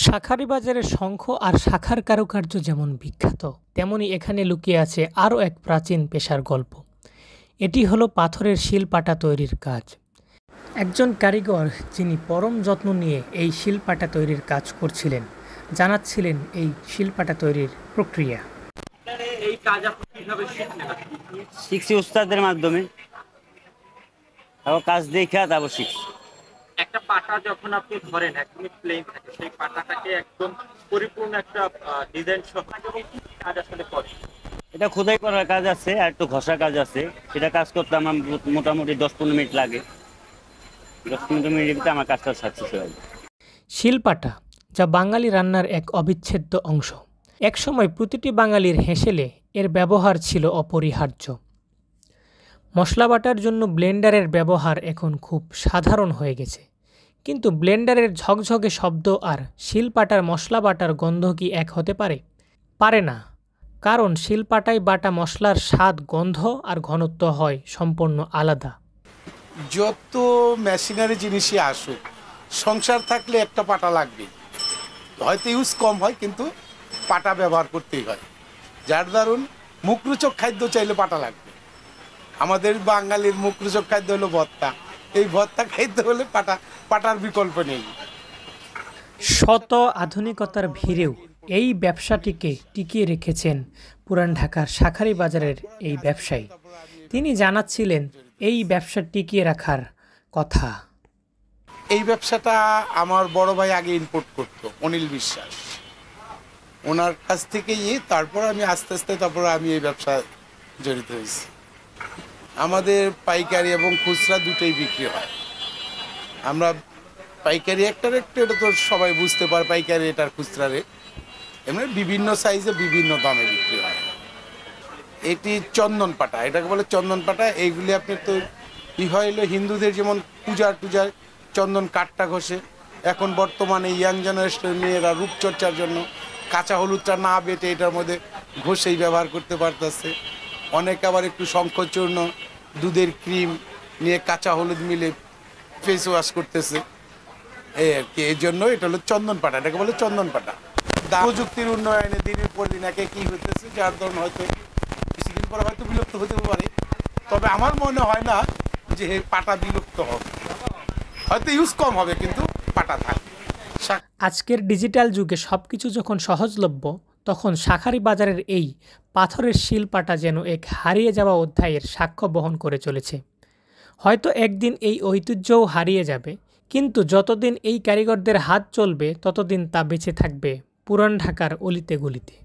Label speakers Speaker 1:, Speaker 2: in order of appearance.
Speaker 1: শাঁখারীবাজারের শঙ্খ আর শাঁখার কারুকার্য যেমন বিখ্যাত, তেমনি এখানে লুকিয়ে আছে আরও এক প্রাচীন পেশার গল্প। এটি হলো পাথরের শিলপাটা তৈরির কাজ। একজন কারিগর যিনি পরম যত্ন নিয়ে এই শিলপাটা তৈরির কাজ করছিলেন, জানাচ্ছিলেন এই শিলপাটা তৈরির প্রক্রিয়া।
Speaker 2: এই কাজ আপনি কিভাবে শিখলেন?
Speaker 3: শিখছি উস্তাদের মাধ্যমে, তারপর কাজ দেখা তারপর শিখছি।
Speaker 2: একটা পাটা যখন আপনি ধরেন একদমই প্লেন থাকে, সেই পাটাটাকে একদম পরিপূর্ণ একটা ডিজাইন সহ এবং কি কাজ আসলে করে?
Speaker 3: এটা খোদাই করার কাজ আছে আর একটু ঘষার কাজ আছে। সেটা কাজ করতে আমার মোটামুটি 10-15 মিনিট লাগে। 10-15 মিনিটের ভিতরে আমার কাজটা সাকসেস হয়ে যায়।
Speaker 1: শিলপাটা, যা বাঙালি রান্নার এক অবিচ্ছেদ্য অংশ। একসময় প্রতিটি বাঙালির হেঁসেলে এর ব্যবহার ছিল অপরিহার্য। মশলা বাটার জন্য ব্লেন্ডারের ব্যবহার এখন খুব সাধারণ হয়ে গেছে, কিন্তু ব্লেন্ডারের ঝকঝকে শব্দ আর শিলপাটার মশলা বাটার গন্ধ কি এক হতে পারে? পারে না, কারণ শিলপাটায় বাটা মশলার স্বাদ, গন্ধ আর ঘনত্ব হয় সম্পূর্ণ আলাদা।
Speaker 4: যত মেশিনারি জিনিসই আসুক, সংসার থাকলে একটা পাটা লাগবে। হয়তো ইউজ কম হয়, কিন্তু পাটা ব্যবহার করতেই হয়। যার দারুণ মুখরোচক খাদ্য চাইলে পাটা লাগবে। আমাদের বাঙালির মুখরোচক খাদ্য হলো ভর্তা। এই ভর্তা খাইতে হলে পাটার বিকল্প নেই।
Speaker 1: শত আধুনিকতার ভিড়েও এই ব্যবসাটিকে টিকিয়ে রেখেছেন পুরান ঢাকার শাঁখারীবাজারের এই ব্যবসায়ী। তিনি জানাচ্ছিলেন এই ব্যবসা টিকিয়ে রাখার কথা।
Speaker 4: এই ব্যবসাটা আমার বড় ভাই আগে ইম্পোর্ট করতো, অনিল বিশ্বাস। ওনার কাছ থেকেই তারপর আমি আস্তে আস্তে আমি এই ব্যবসায় জড়িত হয়েছি। আমাদের পাইকারি এবং খুচরা দুটোই বিক্রি হয়। আমরা পাইকারি একটা রেট, এটা তো সবাই বুঝতে পারে, পাইকারি রেট আর খুচরা রেট। এমনি বিভিন্ন সাইজে বিভিন্ন দামে বিক্রি হয়। এটি চন্দন পাটা, এটাকে বলে চন্দন পাটা। এইগুলি আপনার তো হলো হিন্দুদের যেমন পূজার চন্দন কাঠটা ঘষে, এখন বর্তমানে ইয়াং জেনারেশনের মেয়েরা রূপচর্চার জন্য কাঁচা হলুদটা না বেটে এটার মধ্যে ঘষেই ব্যবহার করতে পারতেছে। অনেকে আবার একটু শঙ্খচূর্ণ, দুধের ক্রিম নিয়ে কাঁচা হলুদ মিলে ফেস ওয়াশ করতেছে, এই আর কি। এই জন্য এটা হলো চন্দন পাটা, এটাকে বলে চন্দন পাটা। প্রযুক্তির উন্নয়নে দিনের পর দিন একে কী হইতেছে, যার ধরুন হয়তো কিছুদিন পরে হয়তো বিলুপ্ত হতে পারে। তবে আমার মনে হয় না যে পাটা বিলুপ্ত হবে, হয়তো ইউজ কম হবে, কিন্তু পাটা থাকবে।
Speaker 1: আজকের ডিজিটাল যুগে সবকিছু যখন সহজলভ্য, তখন শাঁখারীবাজারের এই পাথরের শিলপাটা যেন এক হারিয়ে যাওয়া অধ্যায়ের সাক্ষ্য বহন করে চলেছে। হয়তো একদিন এই ঐতিহ্যও হারিয়ে যাবে, কিন্তু যতদিন এই কারিগরদের হাত চলবে, ততদিন তা বেঁচে থাকবে পুরান ঢাকার অলিতে গলিতে।